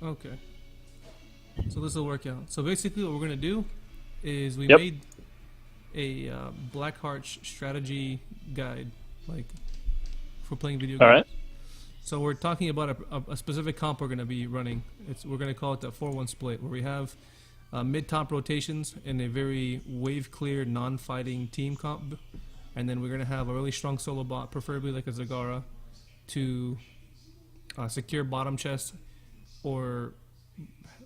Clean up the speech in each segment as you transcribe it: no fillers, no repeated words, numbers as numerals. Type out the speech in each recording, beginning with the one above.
Okay. So this will work out. So basically, what we're gonna do is we Yep. made a Blackheart strategy guide, like for playing video All games. right. So we're talking about a specific comp we're gonna be running. We're gonna call it the 4-1 split, where we have mid-top rotations in a very wave-clear, non-fighting team comp, and then we're gonna have a really strong solo bot, preferably like a Zagara, to secure bottom chest or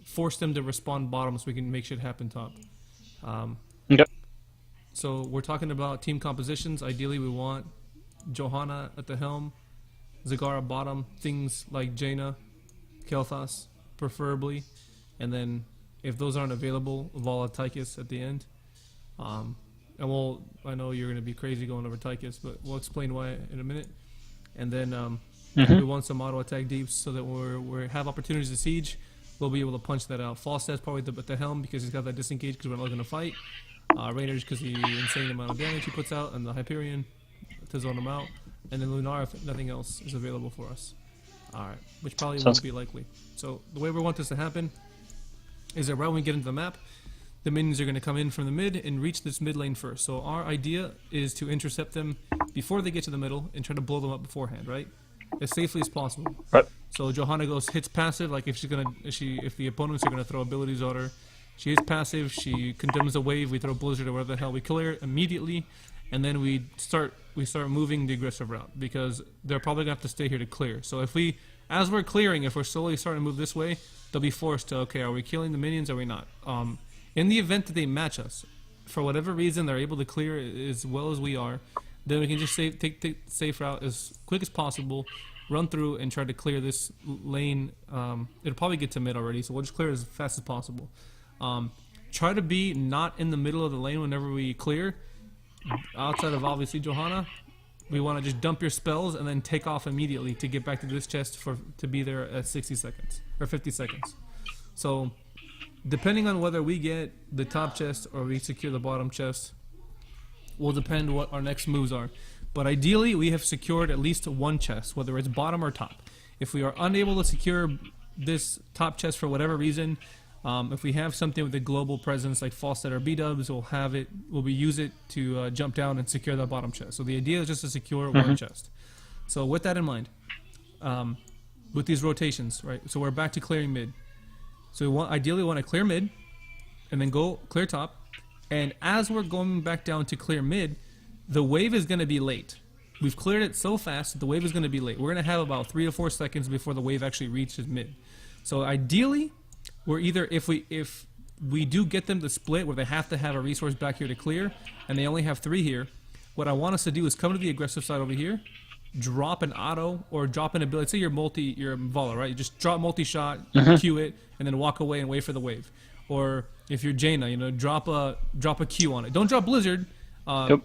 force them to respawn bottom so we can make shit happen top. Um, Okay. so we're talking about team compositions. Ideally, we want Johanna at the helm, Zagara bottom, things like Jaina, Kel'Thas, preferably, and then if those aren't available, Vala Tychus at the end. And I know you're going to be crazy going over Tychus, but we'll explain why in a minute. And then we want some auto attack deeps so that when we have opportunities to siege, we'll be able to punch that out. Falstaff's probably at the helm because he's got that disengage because we're not going to fight. Rainer's because the insane amount of damage he puts out, and the Hyperion to zone him out. And then Lunar if nothing else is available for us. Alright, which probably Sounds won't be likely. So the way we want this to happen is that right when we get into the map, the minions are going to come in from the mid and reach this mid lane first. So our idea is to intercept them before they get to the middle and try to blow them up beforehand, right? As safely as possible. Right. So Johanna hits passive, like if the opponents are gonna throw abilities on her, she hits passive, she condemns a wave, we throw blizzard or whatever the hell, we kill her immediately, and then we start moving the aggressive route because they're probably gonna have to stay here to clear. So as we're clearing, if we're slowly starting to move this way, they'll be forced to, okay, are we killing the minions or are we not? In the event that they match us, for whatever reason they're able to clear as well as we are, then we can just take the safe route as quick as possible, run through and try to clear this lane. It'll probably get to mid already, so we'll just clear as fast as possible. Try to be not in the middle of the lane whenever we clear. Outside of obviously Johanna, we want to just dump your spells and then take off immediately to get back to this chest to be there at 60 seconds or 50 seconds. So depending on whether we get the top chest or we secure the bottom chest will depend what our next moves are. But ideally, we have secured at least one chest, whether it's bottom or top. If we are unable to secure this top chest for whatever reason, if we have something with a global presence like Falstad or B-dubs, we'll use it to jump down and secure that bottom chest. So the idea is just to secure one chest. So with that in mind, with these rotations, right? So we're back to clearing mid. So ideally we want to clear mid, and then go clear top. And as we're going back down to clear mid, the wave is going to be late. We've cleared it so fast that the wave is going to be late. We're going to have about 3 to 4 seconds before the wave actually reaches mid. So ideally, we're either if we do get them to split where they have to have a resource back here to clear, and they only have 3 here, what I want us to do is come to the aggressive side over here, drop an auto or drop an ability. Say you're Vala, right? You just drop multi-shot, Q it, and then walk away and wait for the wave. Or if you're Jaina, drop a Q on it. Don't drop Blizzard. Well,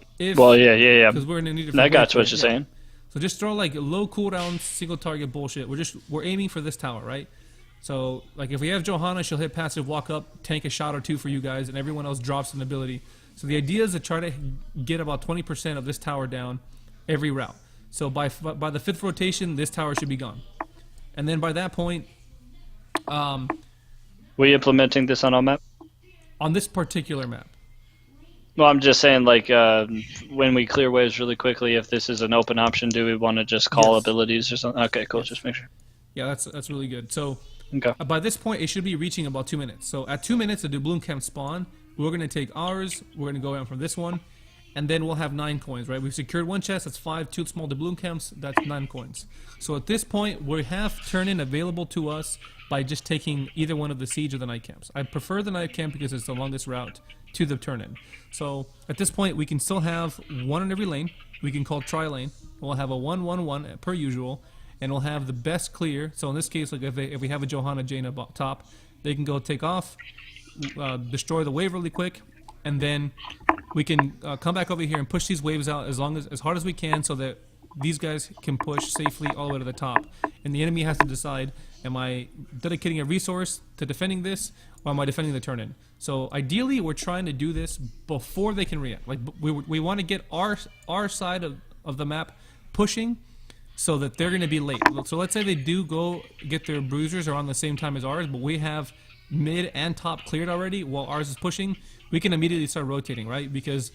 yeah. Because we're gonna need it. I got what you're saying. So just throw like low cooldown, single target bullshit. We're aiming for this tower, right? So like if we have Johanna, she'll hit passive, walk up, tank a shot or 2 for you guys, and everyone else drops an ability. So the idea is to try to get about 20% of this tower down every route. So by the 5th rotation, this tower should be gone, and then by that point, We implementing this on our map? on this particular map. Well, I'm just saying, like, when we clear waves really quickly, if this is an open option, do we want to just call abilities or something? Okay, cool. Just make sure. Yeah, that's really good. So Okay. by this point, it should be reaching about 2 minutes. So at 2 minutes, the doubloon camp spawn. We're going to take ours. We're going to go out from this one. And then we'll have 9 coins, right? We've secured 1 chest. That's 5, 2 small doubloon camps. That's 9 coins. So at this point, we have turn-in available to us by just taking either one of the siege or the night camps. I prefer the night camp because it's the longest route to the turn-in. So at this point, we can still have 1 in every lane. We can call tri-lane. We'll have a 1-1-1 per usual. And we'll have the best clear. So in this case, like if we have a Johanna Jaina top, they can go take off, destroy the wave really quick, and then we can come back over here and push these waves out as hard as we can so that these guys can push safely all the way to the top. And the enemy has to decide, am I dedicating a resource to defending this, or am I defending the turn-in? So ideally, we're trying to do this before they can react. Like we want to get our side of the map pushing so that they're going to be late. So let's say they do go get their bruisers around the same time as ours, but we have mid and top cleared already while ours is pushing. We can immediately start rotating, right? Because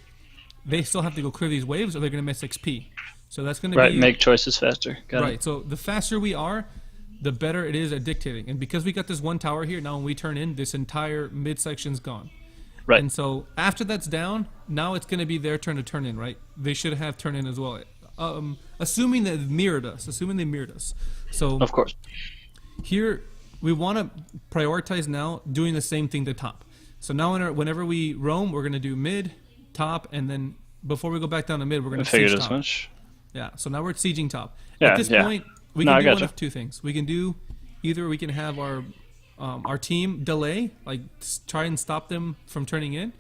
they still have to go clear these waves or they're going to miss XP. So that's going to Right, be... make choices faster. Got Right, it. so the faster we are, the better it is at dictating. And because we got this one tower here, now when we turn in, this entire mid-section's gone. Right. And so after that's down, now it's going to be their turn to turn in, right? They should have turned in as well. Assuming that they mirrored us. So Of course. here, we want to prioritize now doing the same thing to top. So now whenever we roam, we're going to do mid, top, and then before we go back down to mid, we're going I to figured siege as top. much. Yeah, so now we're sieging top. Yeah, At this yeah. point, we No, can I do one gotcha. of two things. We can do either we can have our team delay, like try and stop them from turning in,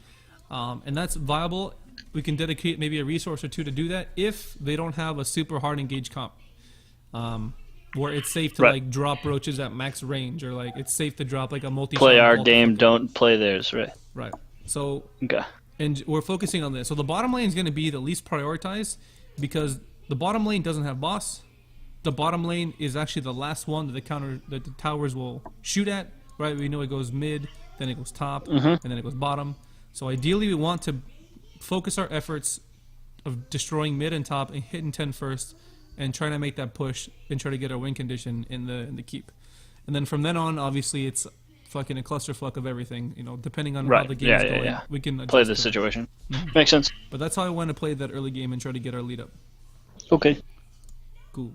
and that's viable. We can dedicate maybe a resource or two to do that if they don't have a super hard engaged comp, where it's safe to Right. like drop roaches at max range, or like it's safe to drop like a multi. Play our game, don't play theirs, right? Right. So Okay. and we're focusing on this. So the bottom lane is going to be the least prioritized because the bottom lane doesn't have boss. The bottom lane is actually the last one that the towers will shoot at. Right? We know it goes mid, then it goes top, and then it goes bottom. So ideally, we want to focus our efforts of destroying mid and top and hitting 10 first, and trying to make that push and try to get a win condition in the keep. And then from then on, obviously, it's fucking a clusterfuck of everything. You know, depending on how Right. the game Yeah, is yeah, going, yeah. we can Play adjust the to it. situation. Makes sense. But that's how I want to play that early game and try to get our lead up. Okay. Cool.